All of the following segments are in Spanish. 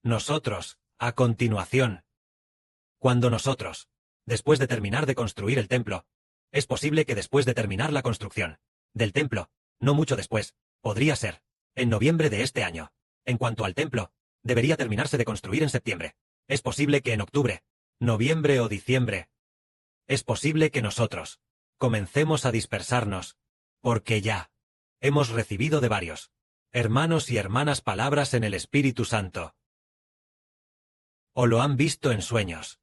Nosotros, a continuación. Cuando nosotros, después de terminar de construir el templo, es posible que después de terminar la construcción del templo, no mucho después, podría ser, en noviembre de este año. En cuanto al templo, debería terminarse de construir en septiembre. Es posible que en octubre, noviembre o diciembre. Es posible que nosotros comencemos a dispersarnos, porque ya hemos recibido de varios hermanos y hermanas palabras en el Espíritu Santo. O lo han visto en sueños.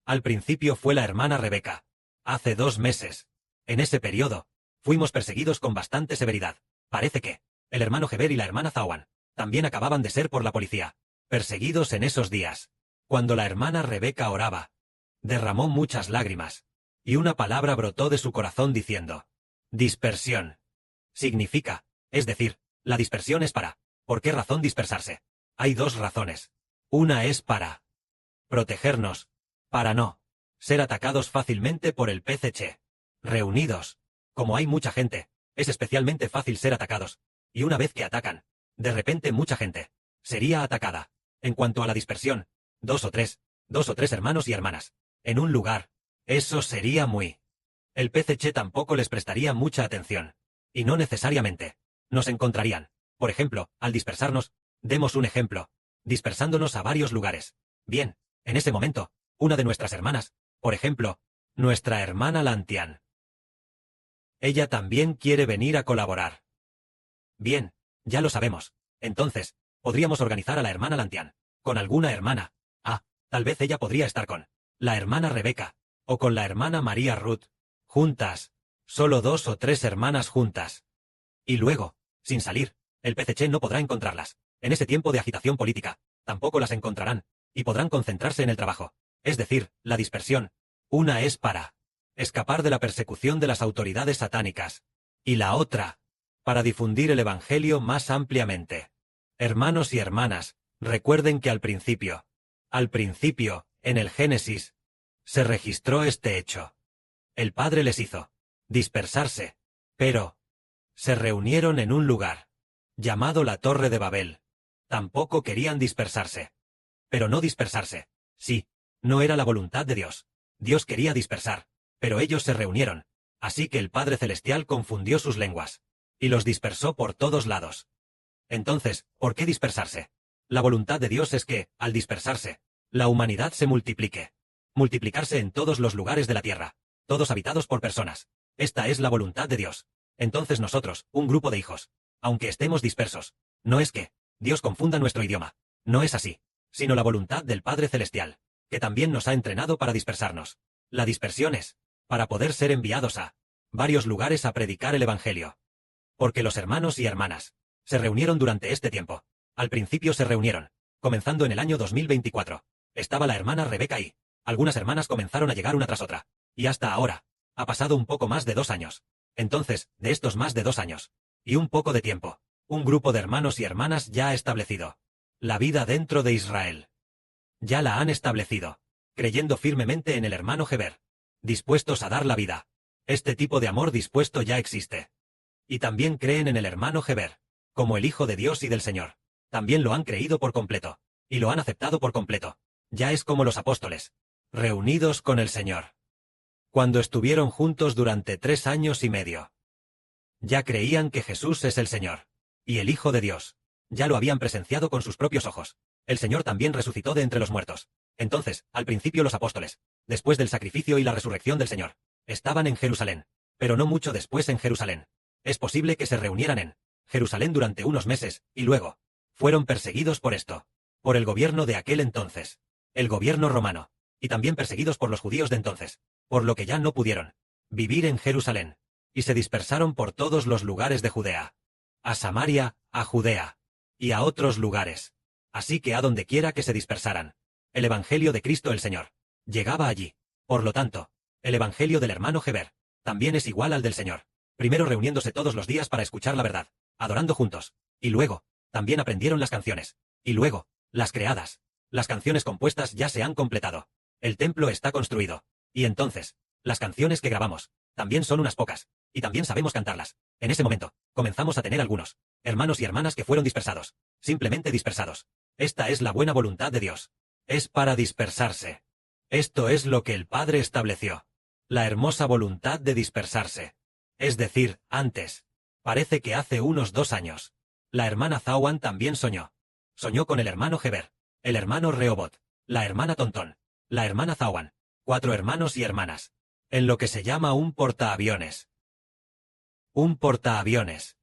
Al principio fue la hermana Rebeca. Hace 2 meses. En ese periodo, fuimos perseguidos con bastante severidad. Parece que el hermano Heber y la hermana Zawan también acababan de ser por la policía perseguidos en esos días. Cuando la hermana Rebeca oraba, derramó muchas lágrimas, y una palabra brotó de su corazón diciendo: dispersión. Significa, es decir, la dispersión es para. ¿Por qué razón dispersarse? Hay 2 razones. Una es para protegernos, para no ser atacados fácilmente por el PCC. Reunidos, como hay mucha gente, es especialmente fácil ser atacados, y una vez que atacan, de repente mucha gente sería atacada. En cuanto a la dispersión, 2 o 3 hermanos y hermanas, en un lugar, eso sería muy. El PCC tampoco les prestaría mucha atención, y no necesariamente nos encontrarían. Por ejemplo, al dispersarnos, demos un ejemplo, dispersándonos a varios lugares. Bien, en ese momento, una de nuestras hermanas, por ejemplo, nuestra hermana Lantian. Ella también quiere venir a colaborar. Bien, ya lo sabemos. Entonces, podríamos organizar a la hermana Lantian con alguna hermana. Tal vez ella podría estar con la hermana Rebeca, o con la hermana María Ruth, juntas, solo 2 o 3 hermanas juntas. Y luego, sin salir, el PCC no podrá encontrarlas. En ese tiempo de agitación política, tampoco las encontrarán, y podrán concentrarse en el trabajo. Es decir, la dispersión. Una es para escapar de la persecución de las autoridades satánicas, y la otra, para difundir el Evangelio más ampliamente. Hermanos y hermanas, recuerden que al principio, en el Génesis, se registró este hecho. El Padre les hizo dispersarse, pero se reunieron en un lugar llamado la Torre de Babel. Tampoco querían dispersarse. Pero no dispersarse. Sí, no era la voluntad de Dios. Dios quería dispersar, pero ellos se reunieron. Así que el Padre Celestial confundió sus lenguas y los dispersó por todos lados. Entonces, ¿por qué dispersarse? La voluntad de Dios es que, al dispersarse, la humanidad se multiplique. Multiplicarse en todos los lugares de la tierra, todos habitados por personas. Esta es la voluntad de Dios. Entonces nosotros, un grupo de hijos, aunque estemos dispersos, no es que Dios confunda nuestro idioma. No es así, sino la voluntad del Padre Celestial, que también nos ha entrenado para dispersarnos. La dispersión es para poder ser enviados a varios lugares a predicar el Evangelio. Porque los hermanos y hermanas se reunieron durante este tiempo. Al principio se reunieron, comenzando en el año 2024. Estaba la hermana Rebeca y algunas hermanas comenzaron a llegar una tras otra. Y hasta ahora, ha pasado un poco más de 2 años. Entonces, de estos más de 2 años, y un poco de tiempo, un grupo de hermanos y hermanas ya ha establecido la vida dentro de Israel. Ya la han establecido, creyendo firmemente en el hermano Heber, dispuestos a dar la vida. Este tipo de amor dispuesto ya existe. Y también creen en el hermano Heber, como el Hijo de Dios y del Señor. También lo han creído por completo, y lo han aceptado por completo. Ya es como los apóstoles, reunidos con el Señor. Cuando estuvieron juntos durante 3 años y medio. Ya creían que Jesús es el Señor, y el Hijo de Dios. Ya lo habían presenciado con sus propios ojos. El Señor también resucitó de entre los muertos. Entonces, al principio los apóstoles, después del sacrificio y la resurrección del Señor, estaban en Jerusalén, pero no mucho después en Jerusalén. Es posible que se reunieran en Jerusalén durante unos meses, y luego fueron perseguidos por esto, por el gobierno de aquel entonces, el gobierno romano, y también perseguidos por los judíos de entonces, por lo que ya no pudieron vivir en Jerusalén, y se dispersaron por todos los lugares de Judea, a Samaria, a Judea, y a otros lugares. Así que a donde quiera que se dispersaran, el Evangelio de Cristo el Señor llegaba allí. Por lo tanto, el Evangelio del hermano Heber también es igual al del Señor. Primero reuniéndose todos los días para escuchar la verdad, adorando juntos, y luego, también aprendieron las canciones, y luego, las creadas. Las canciones compuestas ya se han completado. El templo está construido. Y entonces, las canciones que grabamos, también son unas pocas, y también sabemos cantarlas. En ese momento, comenzamos a tener algunos hermanos y hermanas que fueron dispersados, simplemente dispersados. Esta es la buena voluntad de Dios. Es para dispersarse. Esto es lo que el Padre estableció. La hermosa voluntad de dispersarse. Es decir, antes. Parece que hace unos 2 años. La hermana Zawan también soñó. Soñó con el hermano Heber, el hermano Rehobot, la hermana Tontón, la hermana Zawan, 4 hermanos y hermanas. En lo que se llama un portaaviones. Un portaaviones.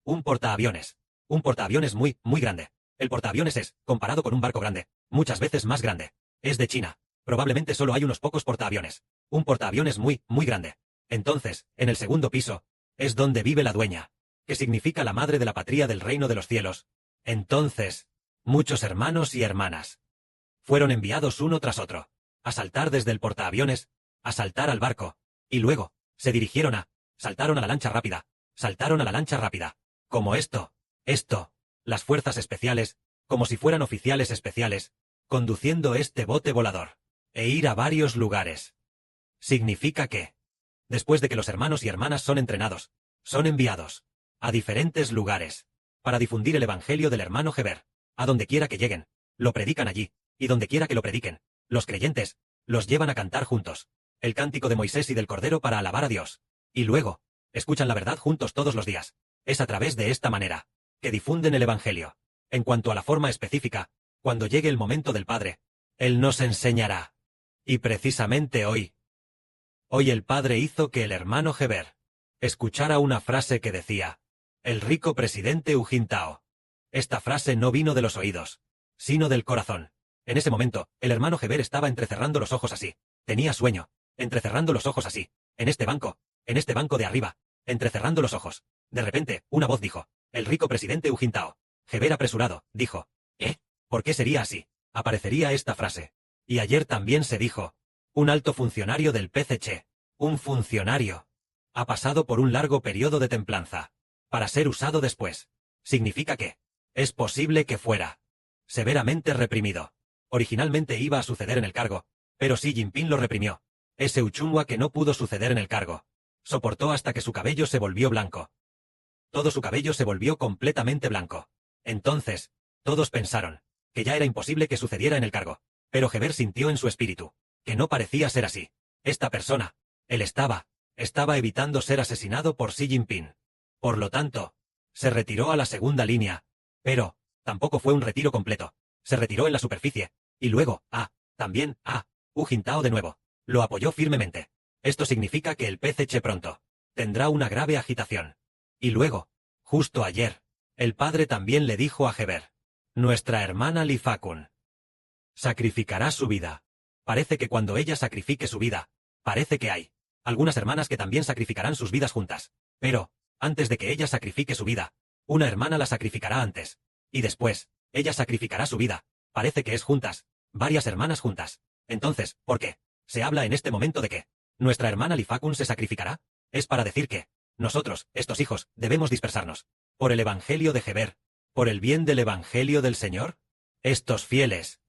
Un portaaviones. Un portaaviones muy, muy grande. El portaaviones es, comparado con un barco grande, muchas veces más grande. Es de China. Probablemente solo hay unos pocos portaaviones. Un portaaviones muy, muy grande. Entonces, en el segundo piso, es donde vive la dueña, que significa la madre de la patria del reino de los cielos. Entonces, muchos hermanos y hermanas fueron enviados uno tras otro, a saltar desde el portaaviones, a saltar al barco, y luego, saltaron a la lancha rápida, saltaron a la lancha rápida. Como esto, las fuerzas especiales, como si fueran oficiales especiales, conduciendo este bote volador, e ir a varios lugares. Significa que, después de que los hermanos y hermanas son entrenados, son enviados a diferentes lugares, para difundir el evangelio del hermano Heber, a donde quiera que lleguen, lo predican allí, y donde quiera que lo prediquen, los creyentes, los llevan a cantar juntos, el cántico de Moisés y del Cordero para alabar a Dios, y luego, escuchan la verdad juntos todos los días. Es a través de esta manera, que difunden el evangelio. En cuanto a la forma específica, cuando llegue el momento del Padre, Él nos enseñará. Y precisamente hoy el Padre hizo que el hermano Heber escuchara una frase que decía, el rico presidente Hu Jintao. Esta frase no vino de los oídos, sino del corazón. En ese momento, el hermano Heber estaba entrecerrando los ojos así. Tenía sueño, entrecerrando los ojos así, en este banco de arriba, entrecerrando los ojos. De repente, una voz dijo, el rico presidente Hu Jintao. Heber apresurado, dijo, ¿por qué sería así? Aparecería esta frase. Y ayer también se dijo, un alto funcionario del PCC, un funcionario, ha pasado por un largo periodo de templanza, para ser usado después. Significa que, es posible que fuera severamente reprimido. Originalmente iba a suceder en el cargo, pero Xi Jinping lo reprimió. Ese Uchungwa que no pudo suceder en el cargo. Soportó hasta que su cabello se volvió blanco. Todo su cabello se volvió completamente blanco. Entonces, todos pensaron que ya era imposible que sucediera en el cargo. Pero Heber sintió en su espíritu que no parecía ser así. Esta persona, él estaba evitando ser asesinado por Xi Jinping. Por lo tanto, se retiró a la segunda línea. Pero, tampoco fue un retiro completo. Se retiró en la superficie. Y luego, Hu Jintao de nuevo, lo apoyó firmemente. Esto significa que el PCC pronto tendrá una grave agitación. Y luego, justo ayer, el padre también le dijo a Heber, nuestra hermana Li Fakun sacrificará su vida. Parece que cuando ella sacrifique su vida, parece que hay algunas hermanas que también sacrificarán sus vidas juntas. Pero, antes de que ella sacrifique su vida, una hermana la sacrificará antes. Y después, ella sacrificará su vida. Parece que es juntas, varias hermanas juntas. Entonces, ¿por qué se habla en este momento de que nuestra hermana Li Fakun se sacrificará? Es para decir que nosotros, estos hijos, debemos dispersarnos. Por el evangelio de Heber, por el bien del evangelio del Señor. Estos fieles,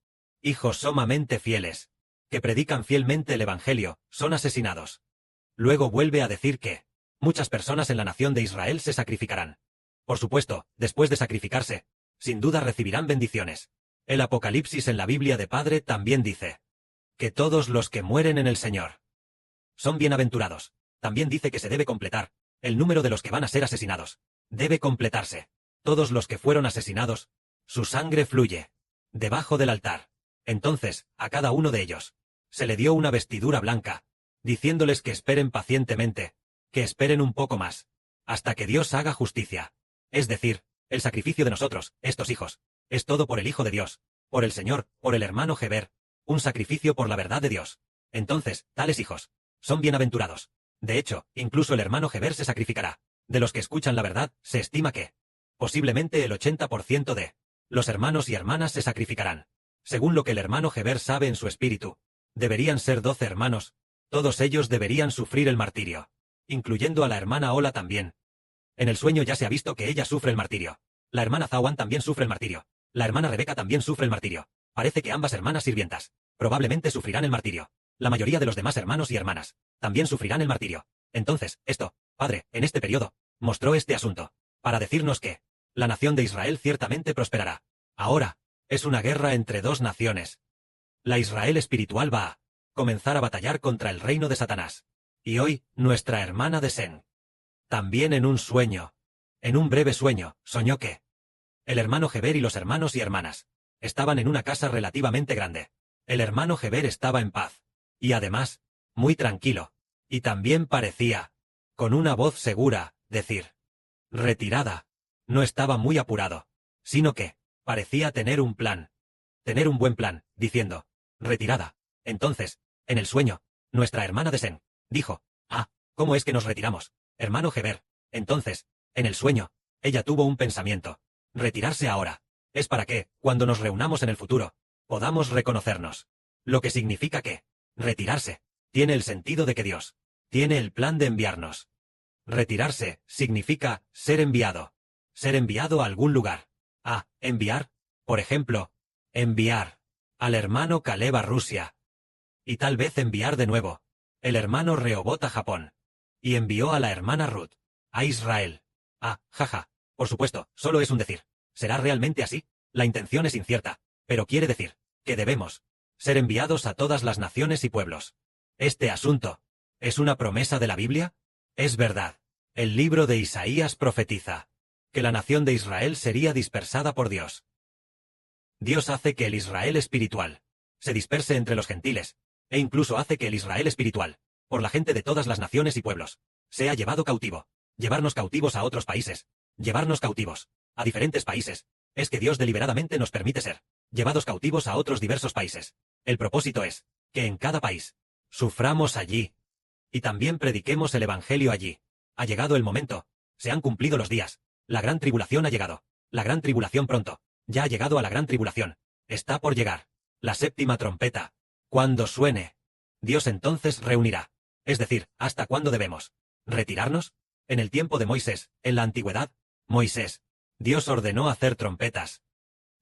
hijos sumamente fieles, que predican fielmente el evangelio, son asesinados. Luego vuelve a decir que muchas personas en la nación de Israel se sacrificarán. Por supuesto, después de sacrificarse, sin duda recibirán bendiciones. El Apocalipsis en la Biblia de Padre también dice que todos los que mueren en el Señor son bienaventurados. También dice que se debe completar el número de los que van a ser asesinados. Debe completarse. Todos los que fueron asesinados, su sangre fluye debajo del altar. Entonces, a cada uno de ellos se le dio una vestidura blanca, diciéndoles que esperen pacientemente, que esperen un poco más, hasta que Dios haga justicia. Es decir, el sacrificio de nosotros, estos hijos, es todo por el Hijo de Dios, por el Señor, por el hermano Heber, un sacrificio por la verdad de Dios. Entonces, tales hijos son bienaventurados. De hecho, incluso el hermano Heber se sacrificará. De los que escuchan la verdad, se estima que posiblemente el 80% de los hermanos y hermanas se sacrificarán. Según lo que el hermano Heber sabe en su espíritu, deberían ser 12 hermanos, todos ellos deberían sufrir el martirio, incluyendo a la hermana Ola también. En el sueño ya se ha visto que ella sufre el martirio. La hermana Zawan también sufre el martirio. La hermana Rebeca también sufre el martirio. Parece que ambas hermanas sirvientas probablemente sufrirán el martirio. La mayoría de los demás hermanos y hermanas también sufrirán el martirio. Entonces, esto, Padre, en este periodo, mostró este asunto, para decirnos que la nación de Israel ciertamente prosperará. Ahora, Es una guerra entre dos naciones. La Israel espiritual va a comenzar a batallar contra el reino de Satanás. Y hoy, nuestra hermana de Sen. También en un sueño. En un breve sueño, soñó que el hermano Heber y los hermanos y hermanas estaban en una casa relativamente grande. El hermano Heber estaba en paz. Y además, muy tranquilo. Y también parecía, con una voz segura, decir, retirada. No estaba muy apurado, sino que parecía tener un plan. Tener un buen plan, diciendo, retirada. Entonces, en el sueño, nuestra hermana de Sen dijo, ¿cómo es que nos retiramos, hermano Heber? Entonces, en el sueño, ella tuvo un pensamiento. Retirarse ahora es para que, cuando nos reunamos en el futuro, podamos reconocernos. Lo que significa que retirarse tiene el sentido de que Dios tiene el plan de enviarnos. Retirarse significa ser enviado. Ser enviado a algún lugar. Enviar, por ejemplo, enviar al hermano Caleb a Rusia. Y tal vez enviar de nuevo el hermano Rehobot a Japón. Y envió a la hermana Ruth a Israel. Por supuesto, solo es un decir. ¿Será realmente así? La intención es incierta, pero quiere decir que debemos ser enviados a todas las naciones y pueblos. Este asunto ¿es una promesa de la Biblia? Es verdad. El libro de Isaías profetiza que la nación de Israel sería dispersada por Dios. Dios hace que el Israel espiritual se disperse entre los gentiles, e incluso hace que el Israel espiritual, por la gente de todas las naciones y pueblos, sea llevado cautivo. Llevarnos cautivos a otros países. Llevarnos cautivos a diferentes países. Es que Dios deliberadamente nos permite ser llevados cautivos a otros diversos países. El propósito es que en cada país suframos allí y también prediquemos el Evangelio allí. Ha llegado el momento. Se han cumplido los días. La gran tribulación ha llegado. La gran tribulación pronto. Ya ha llegado a la gran tribulación. Está por llegar. La séptima trompeta. Cuando suene, Dios entonces reunirá. Es decir, ¿hasta cuándo debemos retirarnos? En el tiempo de Moisés, en la antigüedad, Moisés, Dios ordenó hacer trompetas.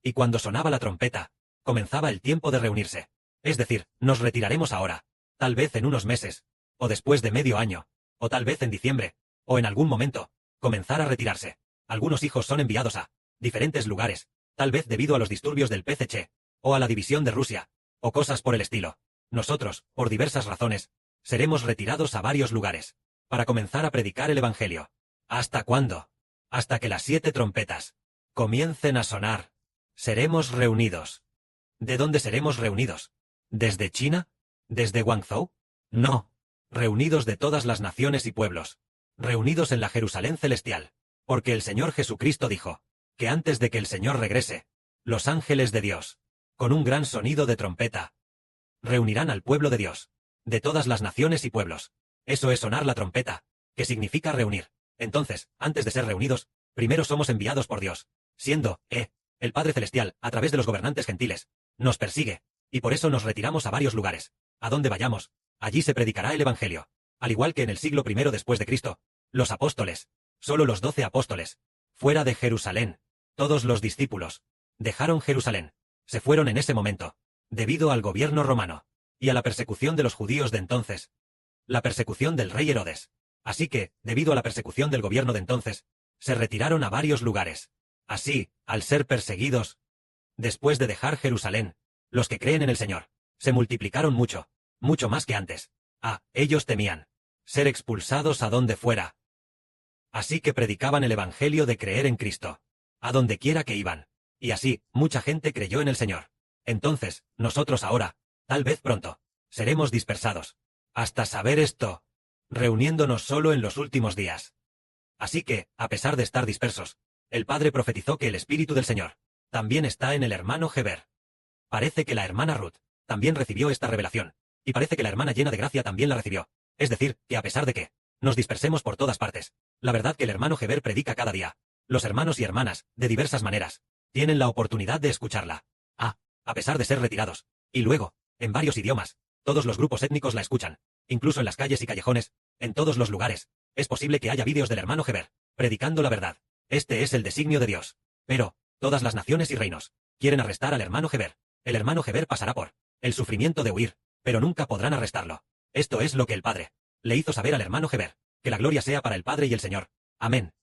Y cuando sonaba la trompeta, comenzaba el tiempo de reunirse. Es decir, nos retiraremos ahora, tal vez en unos meses, o después de medio año, o tal vez en diciembre, o en algún momento, comenzar a retirarse. Algunos hijos son enviados a diferentes lugares, tal vez debido a los disturbios del PCC, o a la división de Rusia, o cosas por el estilo. Nosotros, por diversas razones, seremos retirados a varios lugares, para comenzar a predicar el Evangelio. ¿Hasta cuándo? Hasta que las 7 trompetas comiencen a sonar. Seremos reunidos. ¿De dónde seremos reunidos? ¿Desde China? ¿Desde Guangzhou? No. Reunidos de todas las naciones y pueblos. Reunidos en la Jerusalén celestial. Porque el Señor Jesucristo dijo que antes de que el Señor regrese, los ángeles de Dios, con un gran sonido de trompeta, reunirán al pueblo de Dios, de todas las naciones y pueblos. Eso es sonar la trompeta, que significa reunir. Entonces, antes de ser reunidos, primero somos enviados por Dios, siendo, el Padre Celestial, a través de los gobernantes gentiles, nos persigue, y por eso nos retiramos a varios lugares. A donde vayamos, allí se predicará el Evangelio. Al igual que en el siglo I después de Cristo, los apóstoles, solo los 12 apóstoles, fuera de Jerusalén, todos los discípulos, dejaron Jerusalén, se fueron en ese momento, debido al gobierno romano, y a la persecución de los judíos de entonces, la persecución del rey Herodes. Así que, debido a la persecución del gobierno de entonces, se retiraron a varios lugares. Así, al ser perseguidos, después de dejar Jerusalén, los que creen en el Señor, se multiplicaron mucho, mucho más que antes. Ellos temían ser expulsados a donde fuera. Así que predicaban el Evangelio de creer en Cristo, a donde quiera que iban. Y así, mucha gente creyó en el Señor. Entonces, nosotros ahora, tal vez pronto, seremos dispersados. Hasta saber esto, reuniéndonos solo en los últimos días. Así que, a pesar de estar dispersos, el Padre profetizó que el Espíritu del Señor también está en el hermano Heber. Parece que la hermana Ruth también recibió esta revelación, y parece que la hermana llena de gracia también la recibió. Es decir, que a pesar de que nos dispersemos por todas partes, la verdad que el hermano Heber predica cada día. Los hermanos y hermanas, de diversas maneras, tienen la oportunidad de escucharla. A pesar de ser retirados. Y luego, en varios idiomas, todos los grupos étnicos la escuchan, incluso en las calles y callejones, en todos los lugares. Es posible que haya vídeos del hermano Heber predicando la verdad. Este es el designio de Dios. Pero, todas las naciones y reinos quieren arrestar al hermano Heber. El hermano Heber pasará por el sufrimiento de huir, pero nunca podrán arrestarlo. Esto es lo que el Padre le hizo saber al hermano Heber. Que la gloria sea para el Padre y el Señor. Amén.